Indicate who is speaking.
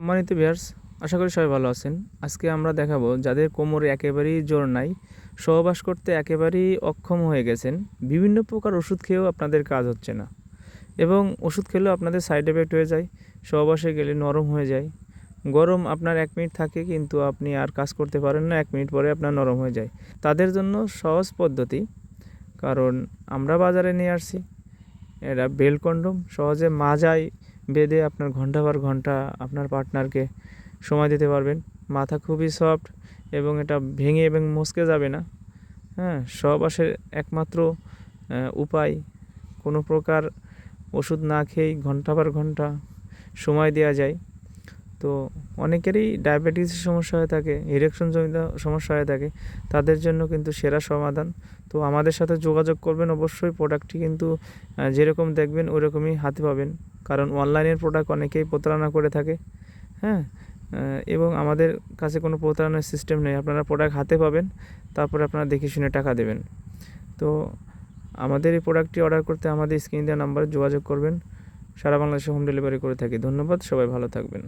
Speaker 1: সম্মানিত ভিউয়ার্স, আশা করি সবাই ভালো আছেন। আজকে আমরা দেখাবো যাদের কোমরে একেবারেই জোর নাই, সহবাস করতে একেবারেই অক্ষম হয়ে গেছেন, বিভিন্ন প্রকার ওষুধ খেয়েও আপনাদের কাজ হচ্ছে না এবং ওষুধ খেলেও আপনাদের সাইড এফেক্ট হয়ে যায়, সহবাসে গেলে নরম হয়ে যায়। গরম আপনার 1 মিনিট থাকে কিন্তু আপনি আর কাজ করতে পারেন না, 1 মিনিট পরে আপনার নরম হয়ে যায়। তাদের জন্য সহজ পদ্ধতি, কারণ আমরা বাজারে নিয়ে আসছি এটা বেল কন্ডম। সহজে মাজায় বেঁধে আপনার ঘন্টা পর ঘন্টা আপনার পার্টনারকে সময় দিতে পারবেন। মাথা খুবই সফট এবং এটা ভেঙে এবং মচকে যাবে না। হ্যাঁ, সহবাসের একমাত্র উপায়, কোনো প্রকার ওষুধ না খেয়েই ঘন্টা পর ঘন্টা সময় দেওয়া যায়। তো অনেকেরই ডায়াবেটিসের সমস্যা হয়ে থাকে, ইরেকশনজনিত সমস্যা হয়ে থাকে, তাদের জন্য কিন্তু সেরা সমাধান। তো আমাদের সাথে যোগাযোগ করবেন অবশ্যই। প্রোডাক্টটি কিন্তু যেরকম দেখবেন ওইরকমই হাতে পাবেন, কারণ অনলাইনের প্রোডাক্ট অনেকেই প্রতারণা করে থাকে। হ্যাঁ, এবং আমাদের কাছে কোনো প্রতারণার সিস্টেম নেই। আপনারা প্রোডাক্ট হাতে পাবেন, তারপরে আপনারা দেখে শুনে টাকা দেবেন। তো আমাদের এই প্রোডাক্টটি অর্ডার করতে আমাদের স্ক্রিনে দেওয়া নাম্বারে যোগাযোগ করবেন। সারা বাংলাদেশে হোম ডেলিভারি করে থাকি। ধন্যবাদ, সবাই ভালো থাকবেন।